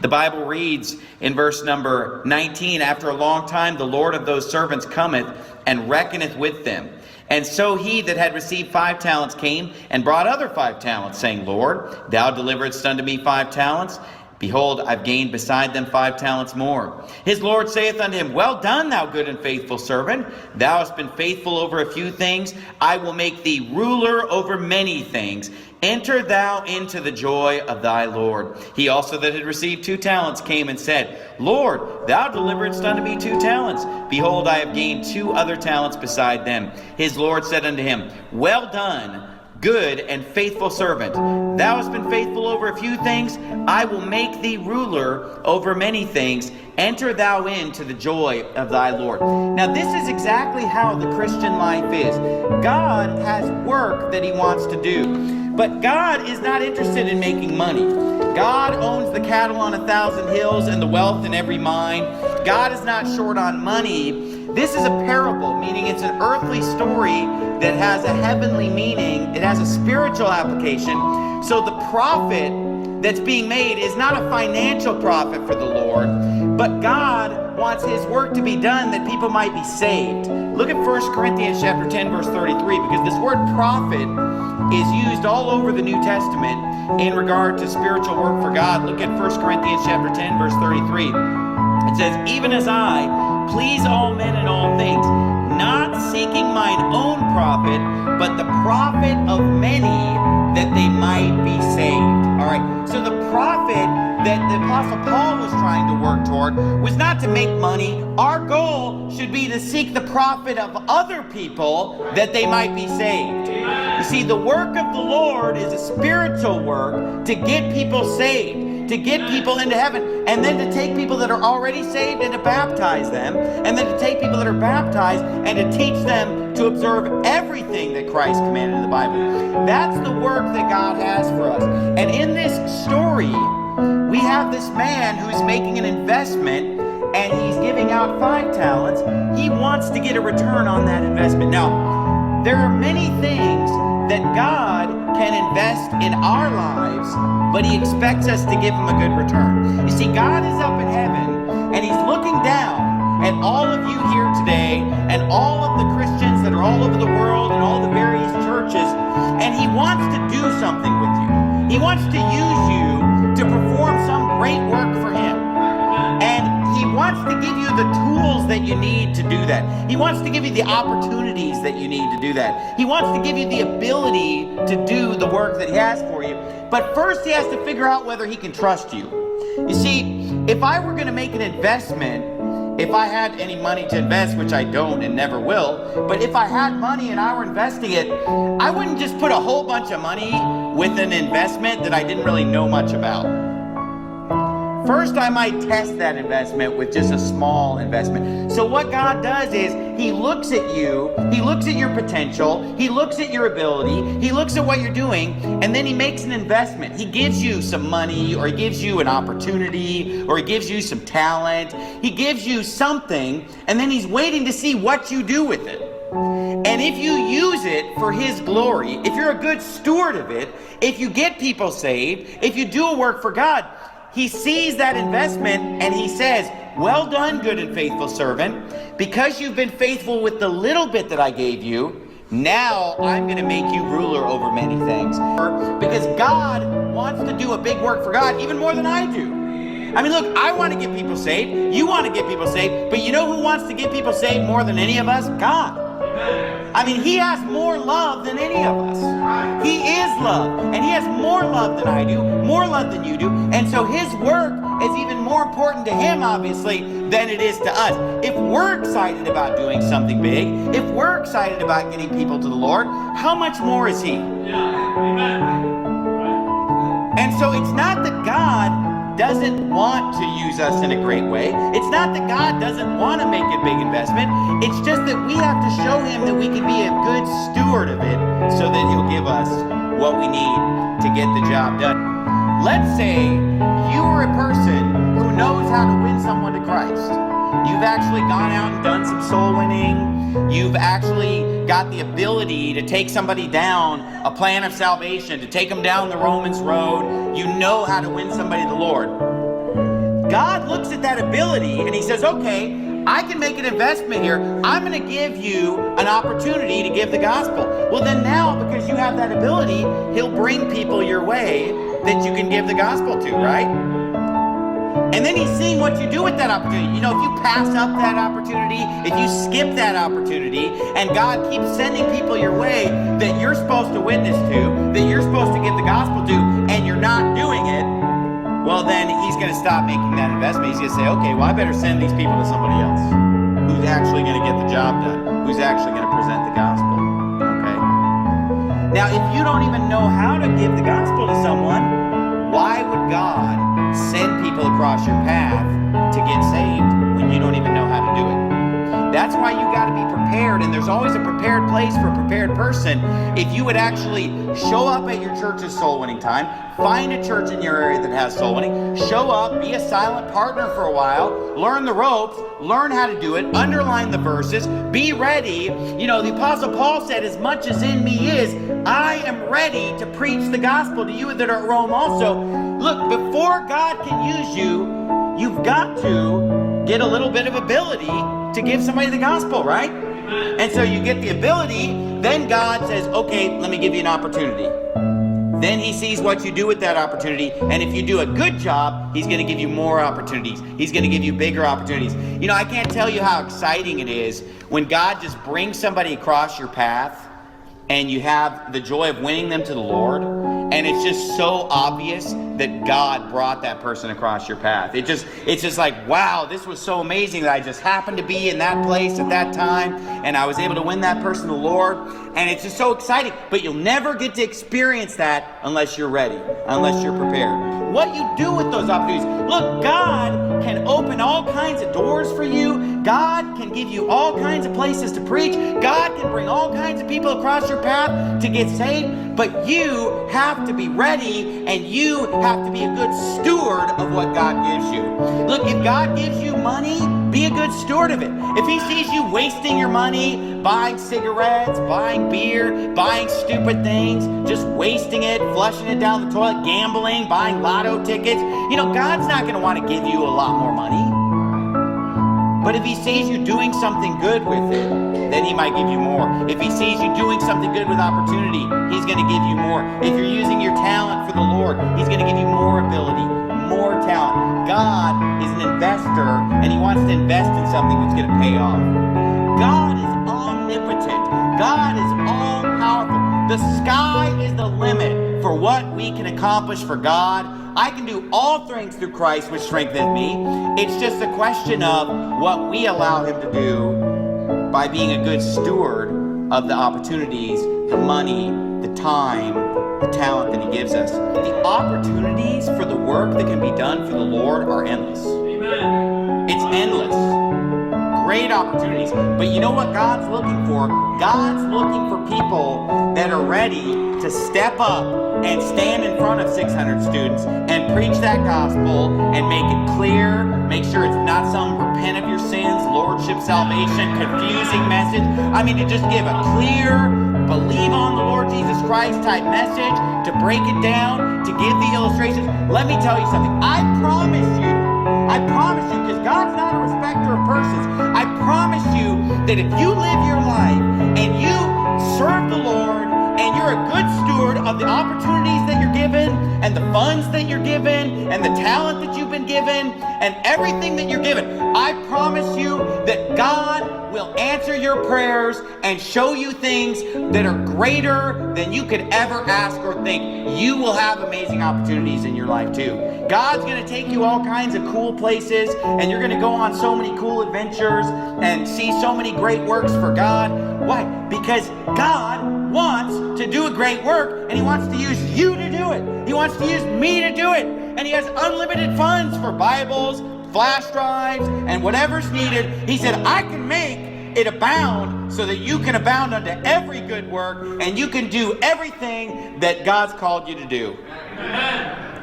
The Bible reads in verse number 19, "After a long time the Lord of those servants cometh, and reckoneth with them. And so he that had received 5 talents came, and brought other 5 talents, saying, Lord, thou deliveredst unto me 5 talents. Behold, I've gained beside them 5 talents more. His Lord saith unto him, Well done, thou good and faithful servant. Thou hast been faithful over a few things. I will make thee ruler over many things. Enter thou into the joy of thy Lord. He also that had received 2 talents came and said, Lord, thou deliveredst unto me 2 talents. Behold, I have gained 2 other talents beside them. His Lord said unto him, Well done, good and faithful servant. Thou hast been faithful over a few things. I will make thee ruler over many things. Enter thou into the joy of thy Lord. Now this is exactly how the Christian life is. God has work that he wants to do. But God is not interested in making money. God owns the cattle on 1,000 hills and the wealth in every mine. God is not short on money. This is a parable, meaning it's an earthly story that has a heavenly meaning. It has a spiritual application. So the profit that's being made is not a financial profit for the Lord, but God wants his work to be done that people might be saved. Look at 1 Corinthians chapter 10, verse 33, because this word profit is used all over the New Testament in regard to spiritual work for God. Look at 1 Corinthians chapter 10, verse 33. It says, Even as I please all men in all things, not seeking mine own profit, but the profit of many, that they might be saved. All right, so the profit that the Apostle Paul was trying to work toward was not to make money. Our goal should be to seek the profit of other people that they might be saved. You see, the work of the Lord is a spiritual work to get people saved, to get people into heaven, and then to take people that are already saved and to baptize them, and then to take people that are baptized and to teach them to observe everything that Christ commanded in the Bible. That's the work that God has for us. And in this story, we have this man who's making an investment, and he's giving out 5 talents. He wants to get a return on that investment. Now, there are many things that God can invest in our lives, but he expects us to give him a good return. You see, God is up in heaven, and he's looking down at all of you here today, and all of the Christians that are all over the world, and all the various churches, and he wants to do something with you. He wants to use you to perform some great work for him. And he wants to give you the tools that you need to do that. He wants to give you the opportunities that you need to do that. He wants to give you the ability to do the work that he has for you. But first he has to figure out whether he can trust you. You see, if I were going to make an investment, if I had any money to invest, which I don't and never will, but if I had money and I were investing it, I wouldn't just put a whole bunch of money with an investment that I didn't really know much about. First, I might test that investment with just a small investment. So what God does is he looks at you, he looks at your potential, he looks at your ability, he looks at what you're doing, and then he makes an investment. He gives you some money, or he gives you an opportunity, or he gives you some talent. He gives you something, and then he's waiting to see what you do with it. And if you use it for his glory, if you're a good steward of it, if you get people saved, if you do a work for God, he sees that investment and he says, Well done, good and faithful servant. Because you've been faithful with the little bit that I gave you, now I'm going to make you ruler over many things. Because God wants to do a big work for God even more than I do. I mean, look, I want to get people saved. You want to get people saved. But you know who wants to get people saved more than any of us? God. I mean, he has more love than any of us. He is love, and he has more love than I do, more love than you do, and so his work is even more important to him, obviously, than it is to us. If we're excited about doing something big, if we're excited about getting people to the Lord, how much more is he? And so it's not that God doesn't want to use us in a great way. It's not that God doesn't want to make a big investment. It's just that we have to show him that we can be a good steward of it so that he'll give us what we need to get the job done. Let's say you are a person who knows how to win someone to Christ. You've actually gone out and done some soul winning. You've actually got the ability to take somebody down a plan of salvation, to take them down the Romans road. You know how to win somebody to the Lord. God looks at that ability and he says, okay, I can make an investment here. I'm going to give you an opportunity to give the gospel. Well, then now, because you have that ability, he'll bring people your way that you can give the gospel to, right? And then he's seeing what you do with that opportunity. You know, if you pass up that opportunity, if you skip that opportunity, and God keeps sending people your way that you're supposed to witness to, that you're supposed to give the gospel to, and you're not doing it, well, then he's going to stop making that investment. He's going to say, okay, well, I better send these people to somebody else who's actually going to get the job done, who's actually going to present the gospel, okay? Now, if you don't even know how to give the gospel to someone, why would God send people across your path to get saved when you don't even know how to do it? That's why you got to be prepared, and there's always a prepared place for a prepared person. If you would actually show up at your church's soul winning time, find a church in your area that has soul winning, show up, be a silent partner for a while, learn the ropes, learn how to do it, underline the verses, be ready. You know, the Apostle Paul said, as much as in me is, I am ready to preach the gospel to you that are at Rome also. Look, before God can use you, you've got to get a little bit of ability to give somebody the gospel, right? And so you get the ability, then God says, okay, let me give you an opportunity. Then he sees what you do with that opportunity, and if you do a good job, he's going to give you more opportunities. He's going to give you bigger opportunities. You know, I can't tell you how exciting it is when God just brings somebody across your path and you have the joy of winning them to the Lord, and it's just so obvious that God brought that person across your path. It's just like, wow, this was so amazing that I just happened to be in that place at that time, and I was able to win that person to the Lord, and it's just so exciting. But you'll never get to experience that unless you're ready, unless you're prepared. What you do with those opportunities. Look, God can open all kinds of doors for you. God can give you all kinds of places to preach. God can bring all kinds of people across your path to get saved. But you have to be ready, and you have to be a good steward of what God gives you. Look, if God gives you money, be a good steward of it. If he sees you wasting your money, buying cigarettes, buying beer, buying stupid things, just wasting it, flushing it down the toilet, gambling, buying lotto tickets, you know, God's not going to want to give you a lot more money. But if he sees you doing something good with it, then he might give you more. If he sees you doing something good with opportunity, he's going to give you more. If you're using your talent for the Lord, he's going to give you more ability, more talent. God is an investor, and he wants to invest in something that's going to pay off. God is omnipotent. God is all-powerful. The sky is the limit for what we can accomplish for God. I can do all things through Christ which strengtheneth me. It's just a question of what we allow him to do by being a good steward of the opportunities, the money, the time, the talent that he gives us. The opportunities for the work that can be done for the Lord are endless. Amen. It's endless. Great opportunities. But you know what God's looking for? God's looking for people that are ready to step up and stand in front of 600 students and preach that gospel and make it clear, make sure it's not some repent of your sins, lordship, salvation, confusing message. I mean, to just give a clear, believe on the Lord Jesus Christ type message, to break it down, to give the illustrations. Let me tell you something. I promise you, because God's not a respecter of persons, I promise you that if you live your life and you serve the Lord and you're a good steward of the opportunities that you're given and the funds that you're given and the talent that you've been given and everything that you're given, I promise you that God will answer your prayers and show you things that are greater than you could ever ask or think. You will have amazing opportunities in your life too. God's going to take you all kinds of cool places, and you're going to go on so many cool adventures and see so many great works for God. Why? Because God wants to do a great work, and he wants to use you to do it. He wants to use me to do it. And he has unlimited funds for Bibles, flash drives, and whatever's needed. He said, I can make it abound so that you can abound unto every good work, and you can do everything that God's called you to do. Amen.